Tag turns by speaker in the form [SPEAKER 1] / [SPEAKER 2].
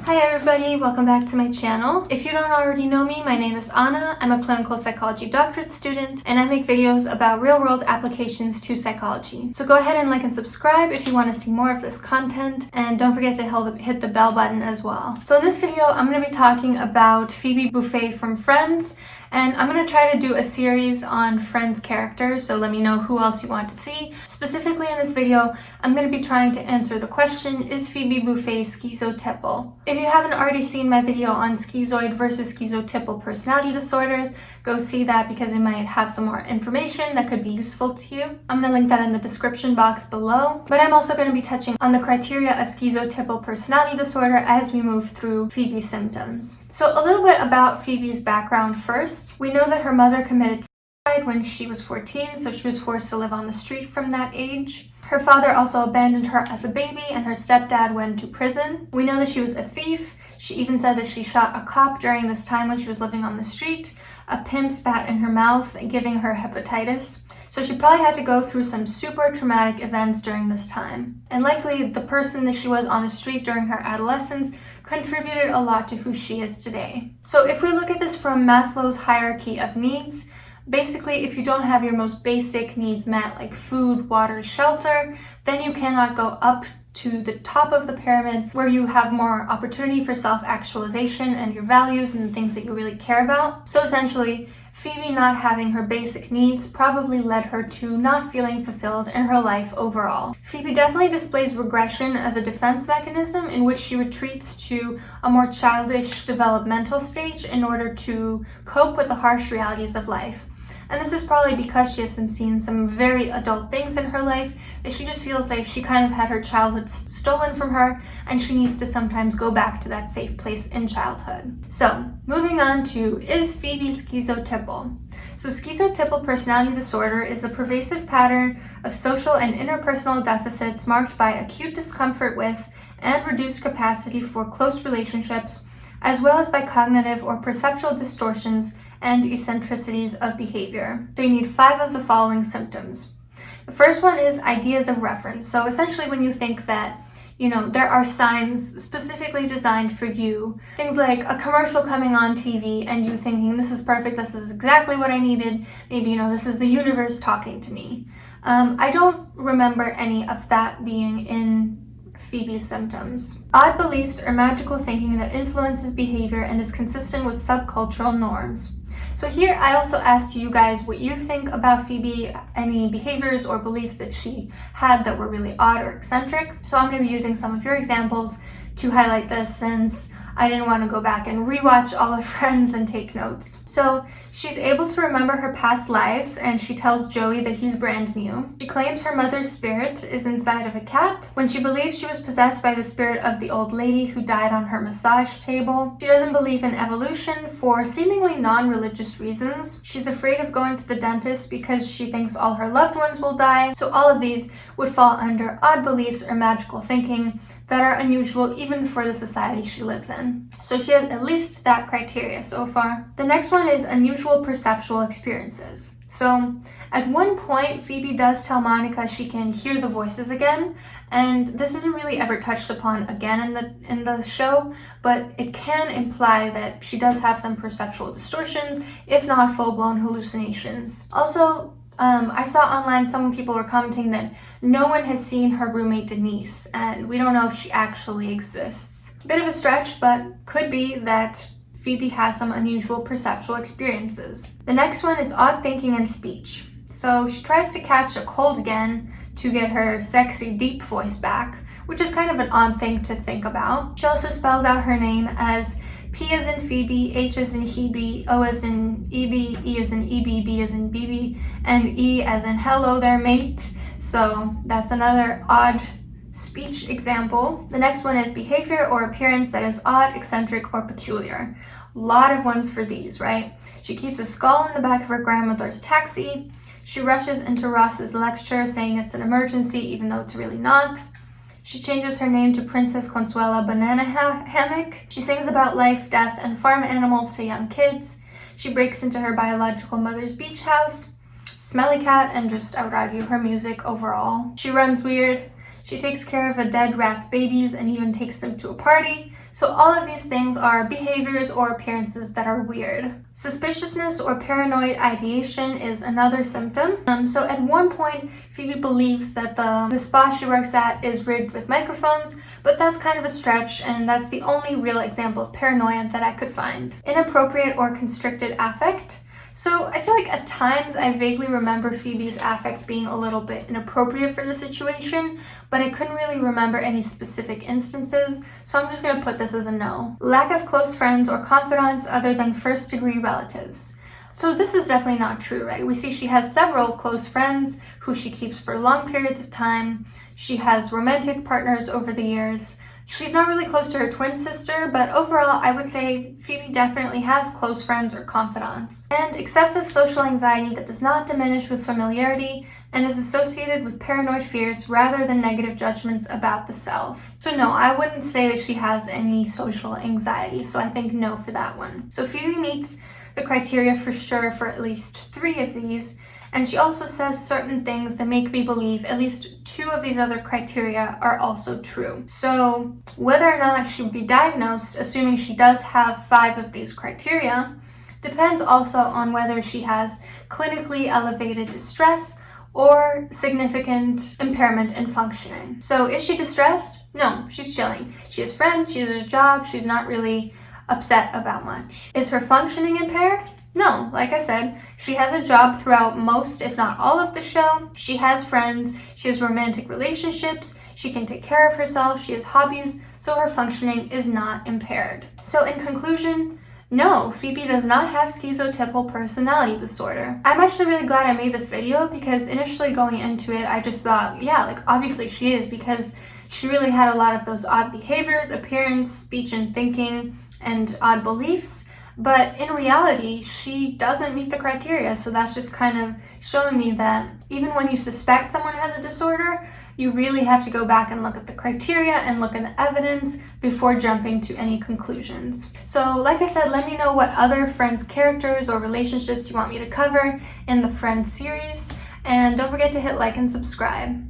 [SPEAKER 1] Hi everybody, welcome back to my channel. If you don't already know me, my name is Anna. I'm a clinical psychology doctorate student and I make videos about real-world applications to psychology. So go ahead and like and subscribe if you want to see more of this content, and don't forget to hit the bell button as well. So in this video, I'm going to be talking about Phoebe Buffay from Friends, and I'm going to try to do a series on Friends characters, so let me know who else you want to see. Specifically in this video, I'm going to be trying to answer the question, is Phoebe Buffay schizotypal? If you haven't already seen my video on schizoid versus schizotypal personality disorders, go see that because it might have some more information that could be useful to you. I'm going to link that in the description box below, but I'm also going to be touching on the criteria of schizotypal personality disorder as we move through Phoebe's symptoms. So a little bit about Phoebe's background first. We know that her mother committed suicide when she was 14, so she was forced to live on the street from that age. Her father also abandoned her as a baby, and her stepdad went to prison. We know that she was a thief. She even said that she shot a cop during this time when she was living on the street. A pimp spat in her mouth, giving her hepatitis. So she probably had to go through some super traumatic events during this time. And likely the person that she was on the street during her adolescence contributed a lot to who she is today. So if we look at this from Maslow's hierarchy of needs, basically, if you don't have your most basic needs met, like food, water, shelter, then you cannot go up to the top of the pyramid where you have more opportunity for self-actualization and your values and the things that you really care about. So essentially, Phoebe not having her basic needs probably led her to not feeling fulfilled in her life overall. Phoebe definitely displays regression as a defense mechanism in which she retreats to a more childish developmental stage in order to cope with the harsh realities of life. And this is probably because she has seen some very adult things in her life that she just feels like she kind of had her childhood stolen from her, and she needs to sometimes go back to that safe place in childhood. So, moving on to, is Phoebe schizotypal? So schizotypal personality disorder is a pervasive pattern of social and interpersonal deficits marked by acute discomfort with and reduced capacity for close relationships, as well as by cognitive or perceptual distortions and eccentricities of behavior. So you need 5 of the following symptoms. The first one is ideas of reference. So essentially when you think that, there are signs specifically designed for you, things like a commercial coming on TV and you thinking, this is perfect, this is exactly what I needed, maybe, this is the universe talking to me. I don't remember any of that being in Phoebe's symptoms. Odd beliefs or magical thinking that influences behavior and is consistent with subcultural norms. So here I also asked you guys what you think about Phoebe, any behaviors or beliefs that she had that were really odd or eccentric. So I'm going to be using some of your examples to highlight this since I didn't want to go back and rewatch all of Friends and take notes. So she's able to remember her past lives and she tells Joey that he's brand new. She claims her mother's spirit is inside of a cat when she believes she was possessed by the spirit of the old lady who died on her massage table. She doesn't believe in evolution for seemingly non-religious reasons. She's afraid of going to the dentist because she thinks all her loved ones will die. So all of these would fall under odd beliefs or magical thinking that are unusual even for the society she lives in. So she has at least that criteria so far. The next one is unusual perceptual experiences. So at one point, Phoebe does tell Monica she can hear the voices again, and this isn't really ever touched upon again in the show, but it can imply that she does have some perceptual distortions, if not full-blown hallucinations. Also, I saw online some people were commenting that no one has seen her roommate Denise, and we don't know if she actually exists. Bit of a stretch, but could be that Phoebe has some unusual perceptual experiences. The next one is odd thinking and speech. So she tries to catch a cold again to get her sexy, deep voice back, which is kind of an odd thing to think about. She also spells out her name as P as in Phoebe, H as in Hebe, O as in EB, E as in EB, B as in BB, and E as in hello there mate. So that's another odd speech example. The next one is behavior or appearance that is odd, eccentric, or peculiar. A lot of ones for these, right? She keeps a skull in the back of her grandmother's taxi. She rushes into Ross's lecture saying it's an emergency even though it's really not. She changes her name to Princess Consuela Banana Hammock. She sings about life, death, and farm animals to young kids. She breaks into her biological mother's beach house. Smelly cat, and just, I would argue, her music overall. She runs weird. She takes care of a dead rat's babies and even takes them to a party. So all of these things are behaviors or appearances that are weird. Suspiciousness or paranoid ideation is another symptom. So at one point, Phoebe believes that the spa she works at is rigged with microphones, but that's kind of a stretch, and that's the only real example of paranoia that I could find. Inappropriate or constricted affect. So I feel like at times I vaguely remember Phoebe's affect being a little bit inappropriate for the situation, but I couldn't really remember any specific instances, so I'm just going to put this as a no. Lack of close friends or confidants other than first-degree relatives. So this is definitely not true, right? We see she has several close friends who she keeps for long periods of time. She has romantic partners over the years. She's not really close to her twin sister, but overall, I would say Phoebe definitely has close friends or confidants. And excessive social anxiety that does not diminish with familiarity and is associated with paranoid fears rather than negative judgments about the self. So no, I wouldn't say that she has any social anxiety, so I think no for that one. So Phoebe meets the criteria for sure for at least 3 of these, and she also says certain things that make me believe at least 2 of these other criteria are also true. So whether or not she would be diagnosed, assuming she does have 5 of these criteria, depends also on whether she has clinically elevated distress or significant impairment in functioning. So is she distressed? No, she's chilling. She has friends, she has a job, she's not really upset about much. Is her functioning impaired? No, like I said, she has a job throughout most, if not all of the show. She has friends, she has romantic relationships, she can take care of herself, she has hobbies, so her functioning is not impaired. So in conclusion, no, Phoebe does not have schizotypal personality disorder. I'm actually really glad I made this video because initially going into it, I just thought, yeah, like obviously she is, because she really had a lot of those odd behaviors, appearance, speech and thinking, and odd beliefs. But in reality, she doesn't meet the criteria, so that's just kind of showing me that even when you suspect someone has a disorder, you really have to go back and look at the criteria and look at the evidence before jumping to any conclusions. So like I said, let me know what other Friends characters or relationships you want me to cover in the Friends series, and don't forget to hit like and subscribe.